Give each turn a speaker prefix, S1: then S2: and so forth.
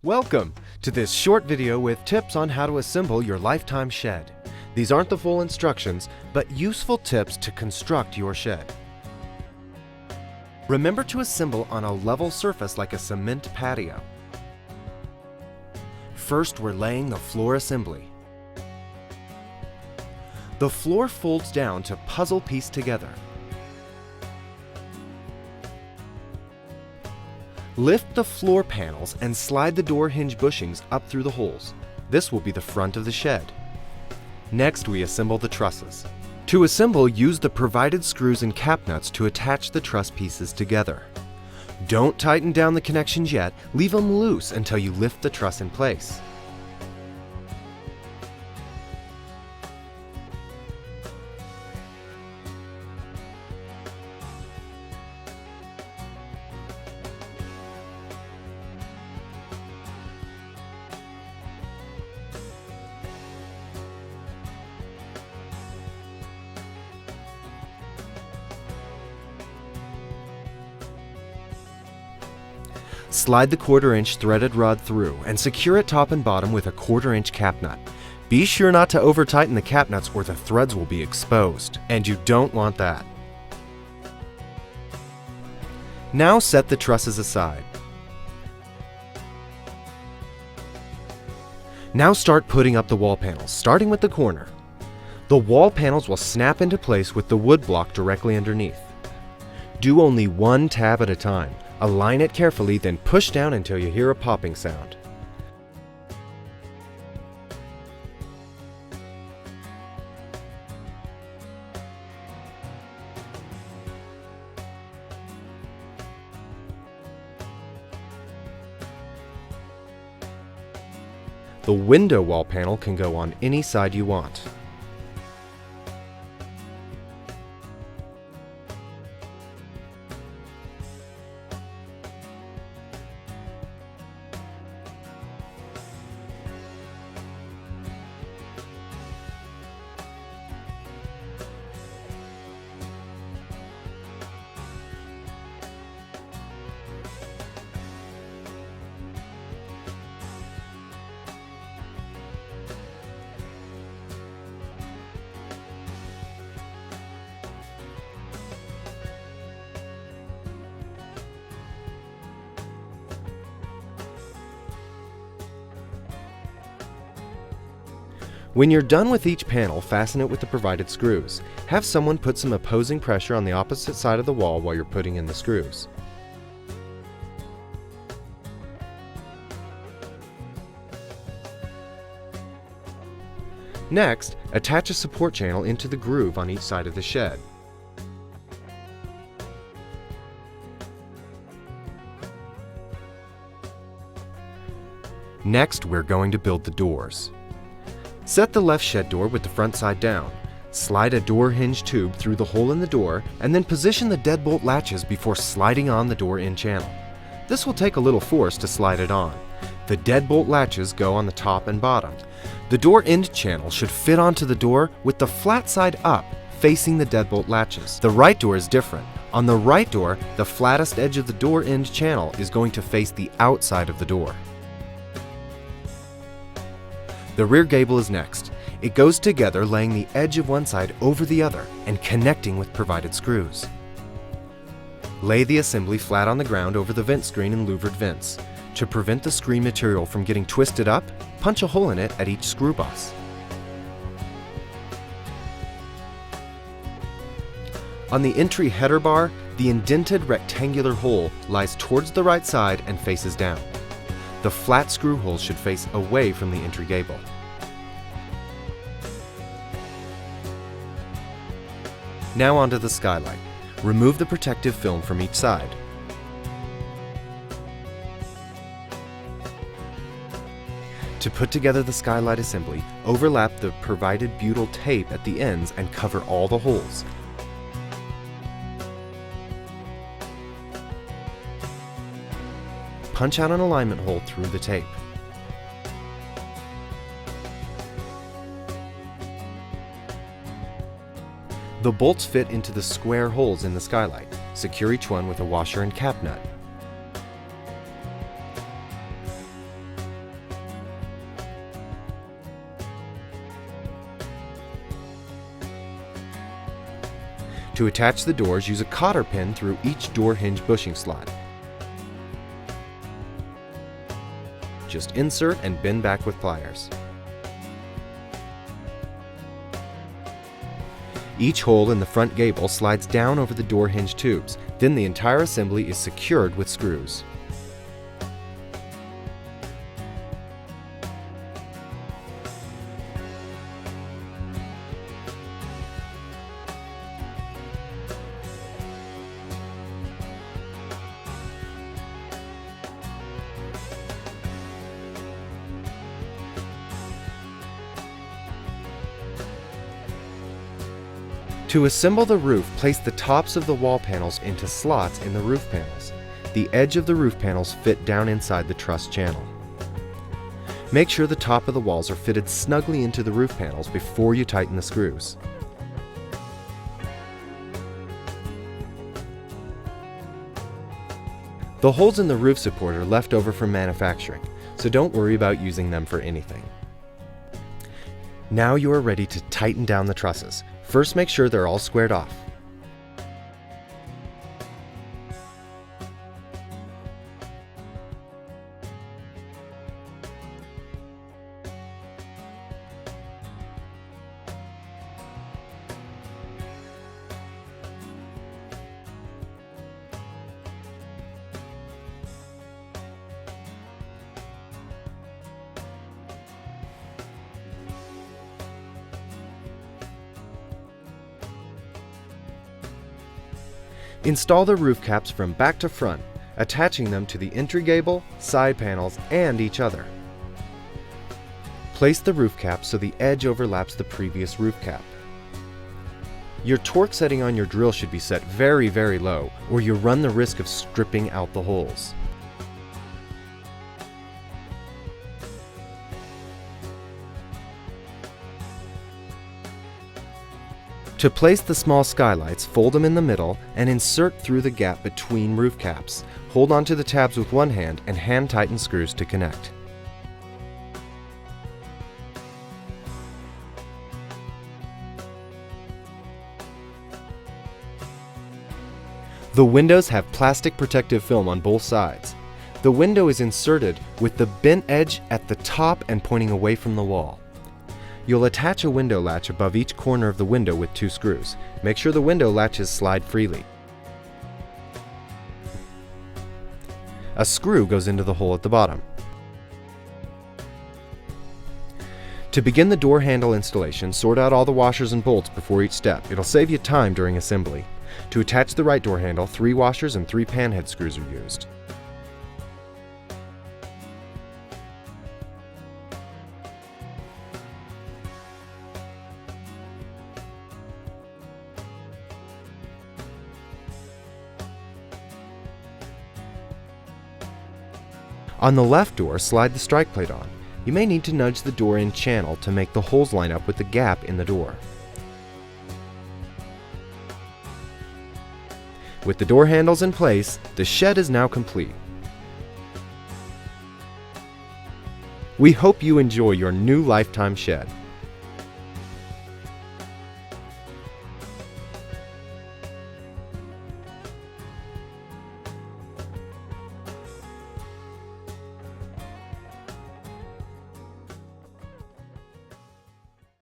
S1: Welcome to this short video with tips on how to assemble your lifetime shed. These aren't the full instructions, but useful tips to construct your shed. Remember to assemble on a level surface like a cement patio. First, we're laying the floor assembly. The floor folds down to puzzle piece together. Lift the floor panels and slide the door hinge bushings up through the holes. This will be the front of the shed. Next, we assemble the trusses. To assemble, use the provided screws and cap nuts to attach the truss pieces together. Don't tighten down the connections yet, leave them loose until you lift the truss in place. Slide the 1/4 inch threaded rod through and secure it top and bottom with a 1/4 inch cap nut. Be sure not to over tighten the cap nuts or the threads will be exposed, and you don't want that. Now set the trusses aside. Now start putting up the wall panels, starting with the corner. The wall panels will snap into place with the wood block directly underneath. Do only one tab at a time. Align it carefully, then push down until you hear a popping sound. The window wall panel can go on any side you want. When you're done with each panel, fasten it with the provided screws. Have someone put some opposing pressure on the opposite side of the wall while you're putting in the screws. Next, attach a support channel into the groove on each side of the shed. Next, we're going to build the doors. Set the left shed door with the front side down. Slide a door hinge tube through the hole in the door and then position the deadbolt latches before sliding on the door end channel. This will take a little force to slide it on. The deadbolt latches go on the top and bottom. The door end channel should fit onto the door with the flat side up, facing the deadbolt latches. The right door is different. On the right door, the flattest edge of the door end channel is going to face the outside of the door. The rear gable is next. It goes together, laying the edge of one side over the other and connecting with provided screws. Lay the assembly flat on the ground over the vent screen and louvered vents. To prevent the screen material from getting twisted up, punch a hole in it at each screw boss. On the entry header bar, the indented rectangular hole lies towards the right side and faces down. The flat screw holes should face away from the entry gable. Now onto the skylight. Remove the protective film from each side. To put together the skylight assembly, overlap the provided butyl tape at the ends and cover all the holes. Punch out an alignment hole through the tape. The bolts fit into the square holes in the skylight. Secure each one with a washer and cap nut. To attach the doors, use a cotter pin through each door hinge bushing slot. Just insert and bend back with pliers. Each hole in the front gable slides down over the door hinge tubes, then the entire assembly is secured with screws. To assemble the roof, place the tops of the wall panels into slots in the roof panels. The edge of the roof panels fit down inside the truss channel. Make sure the top of the walls are fitted snugly into the roof panels before you tighten the screws. The holes in the roof support are left over from manufacturing, so don't worry about using them for anything. Now you are ready to tighten down the trusses. First, make sure they're all squared off. Install the roof caps from back to front, attaching them to the entry gable, side panels, and each other. Place the roof cap so the edge overlaps the previous roof cap. Your torque setting on your drill should be set very, very low, or you run the risk of stripping out the holes. To place the small skylights, fold them in the middle and insert through the gap between roof caps. Hold onto the tabs with one hand and hand tighten screws to connect. The windows have plastic protective film on both sides. The window is inserted with the bent edge at the top and pointing away from the wall. You'll attach a window latch above each corner of the window with 2 screws. Make sure the window latches slide freely. A screw goes into the hole at the bottom. To begin the door handle installation, sort out all the washers and bolts before each step. It'll save you time during assembly. To attach the right door handle, 3 washers and 3 panhead screws are used. On the left door, slide the strike plate on. You may need to nudge the door in channel to make the holes line up with the gap in the door. With the door handles in place, the shed is now complete. We hope you enjoy your new lifetime shed.